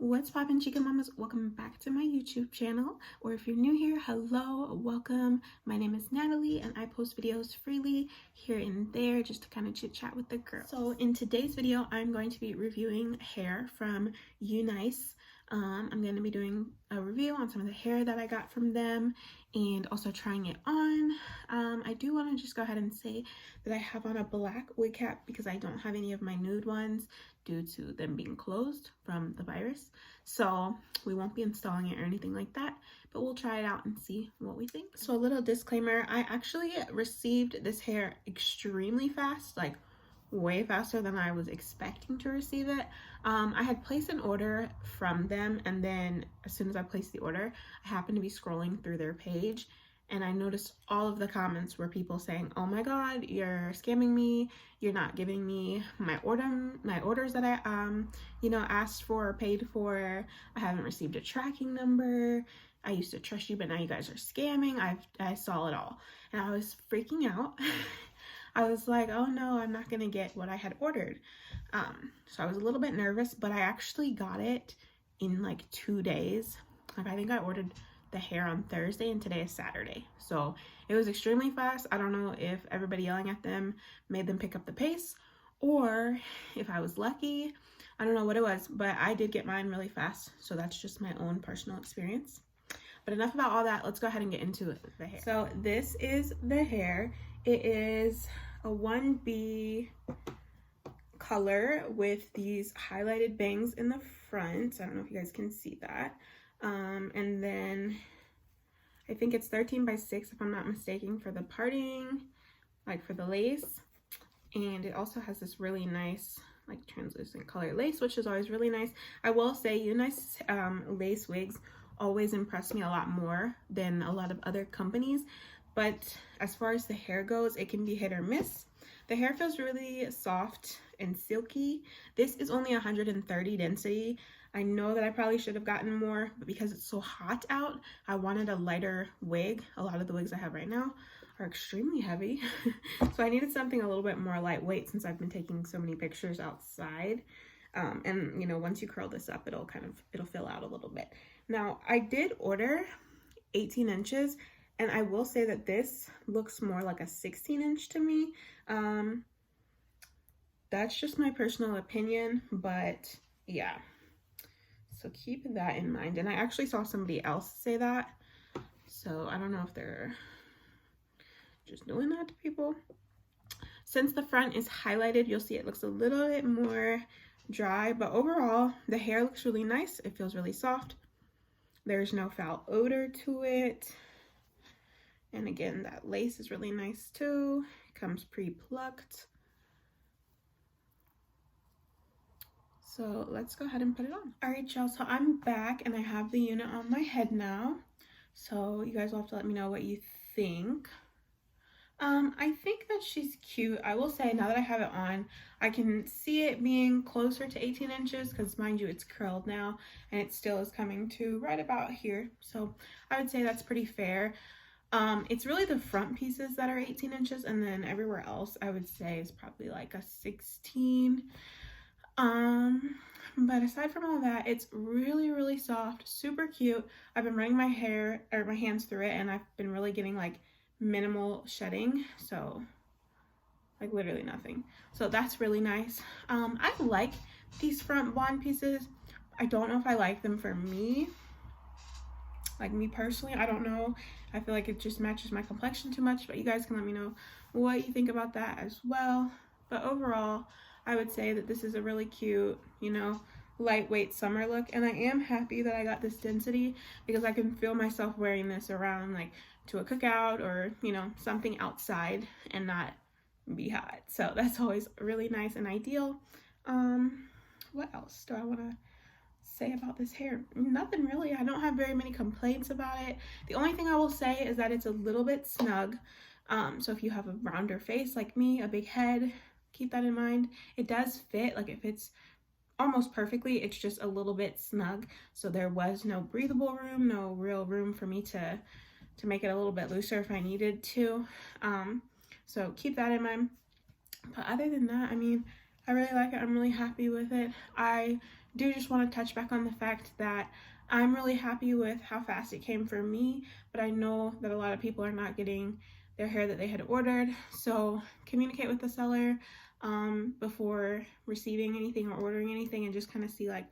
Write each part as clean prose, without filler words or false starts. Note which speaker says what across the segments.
Speaker 1: What's poppin', chicken mamas? Welcome back to my YouTube channel, or if you're new here, hello, welcome. My name is Natalie and I post videos freely here and there just to kind of chit chat with the girls. So in today's video, I'm going to be reviewing hair from Unice. I'm going to be doing a review on some of the hair that I got from them and also trying it on. I do want to just go ahead and say that I have on a black wig cap because I don't have any of my nude ones due to them being closed from the virus. So we won't be installing it or anything like that, but we'll try it out and see what we think. So a little disclaimer, I actually received this hair extremely fast, like way faster than I was expecting to receive it. I had placed an order from them, and then as soon as I placed the order, I happened to be scrolling through their page and I noticed all of the comments were people saying, "Oh my god, you're scamming me, you're not giving me my orders that I asked for or paid for. I haven't received a tracking number. I used to trust you, but now you guys are scamming." I saw it all and I was freaking out. I was like, oh no, I'm not gonna get what I had ordered. So I was a little bit nervous, but I actually got it in like 2 days. Like, I think I ordered the hair on Thursday and today is Saturday. So it was extremely fast. I don't know if everybody yelling at them made them pick up the pace or if I was lucky. I don't know what it was, but I did get mine really fast. So that's just my own personal experience. But enough about all that. Let's go ahead and get into the hair. So this is the hair. It is a 1B color with these highlighted bangs in the front. I don't know if you guys can see that. And then I think it's 13 by 6 if I'm not mistaken for the parting, like for the lace. And it also has this really nice like translucent color lace, which is always really nice. I will say Unice lace wigs always impress me a lot more than a lot of other companies, but as far as the hair goes, it can be hit or miss. The hair feels really soft and silky. This is only 130 density. I know that I probably should have gotten more, but because it's so hot out, I wanted a lighter wig. A lot of the wigs I have right now are extremely heavy. So I needed something a little bit more lightweight since I've been taking so many pictures outside. And you know, once you curl this up, it'll fill out a little bit. Now, I did order 18 inches, and I will say that this looks more like a 16-inch to me. That's just my personal opinion, but yeah. So keep that in mind. And I actually saw somebody else say that. So I don't know if they're just doing that to people. Since the front is highlighted, you'll see it looks a little bit more dry, but overall, the hair looks really nice. It feels really soft. There's no foul odor to it. And again, that lace is really nice too. It comes pre-plucked. So let's go ahead and put it on. All right, y'all, so I'm back and I have the unit on my head now. So you guys will have to let me know what you think. I think that she's cute. I will say, now that I have it on, I can see it being closer to 18 inches because, mind you, it's curled now and it still is coming to right about here. So I would say that's pretty fair. It's really the front pieces that are 18 inches, and then everywhere else I would say is probably like a 16. But aside from all that, it's really, really soft, super cute. I've been running my hands through it, and I've been really getting like minimal shedding, so like literally nothing. So that's really nice. I like these front blonde pieces. I don't know if I like them for me. Like me personally, I don't know. I feel like it just matches my complexion too much, but you guys can let me know what you think about that as well. But overall, I would say that this is a really cute, you know, lightweight summer look, and I am happy that I got this density because I can feel myself wearing this around like to a cookout or, you know, something outside and not be hot. So that's always really nice and ideal. What else do I want to say about this hair? Nothing really. I don't have very many complaints about it. The only thing I will say is that it's a little bit snug. So if you have a rounder face like me, a big head, keep that in mind. It does fit, like it fits almost perfectly. It's just a little bit snug. So there was no breathable room, no real room for me to make it a little bit looser if I needed to. So keep that in mind. But other than that, I mean, I really like it. I'm really happy with it. I do just want to touch back on the fact that I'm really happy with how fast it came for me, but I know that a lot of people are not getting their hair that they had ordered. So communicate with the seller before receiving anything or ordering anything, and just kind of see like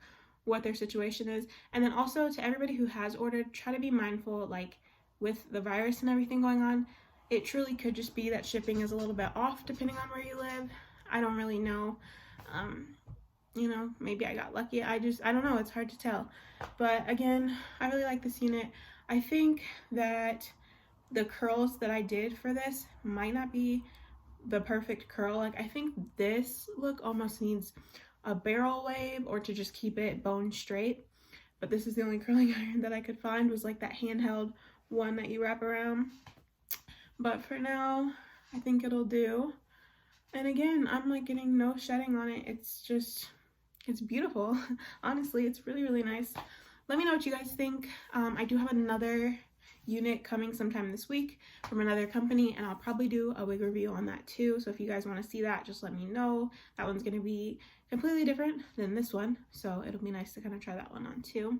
Speaker 1: what their situation is. And then also to everybody who has ordered, try to be mindful, like with the virus and everything going on, it truly could just be that shipping is a little bit off depending on where you live. I don't really know. You know, maybe I got lucky. I don't know. It's hard to tell. But again, I really like this unit. I think that the curls that I did for this might not be the perfect curl. Like, I think this look almost needs a barrel wave or to just keep it bone straight. But this is the only curling iron that I could find, was like that handheld one that you wrap around. But for now, I think it'll do. And again, I'm like getting no shedding on it. It's just, it's beautiful. Honestly, it's really, really nice. Let me know what you guys think. I do have another unit coming sometime this week from another company, and I'll probably do a wig review on that too. So if you guys want to see that, just let me know. That one's going to be completely different than this one, so it'll be nice to kind of try that one on too.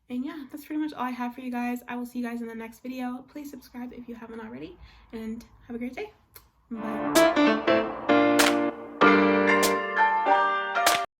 Speaker 1: And yeah, that's pretty much all I have for you guys. I will see you guys in the next video. Please subscribe if you haven't already, and have a great day. Bye.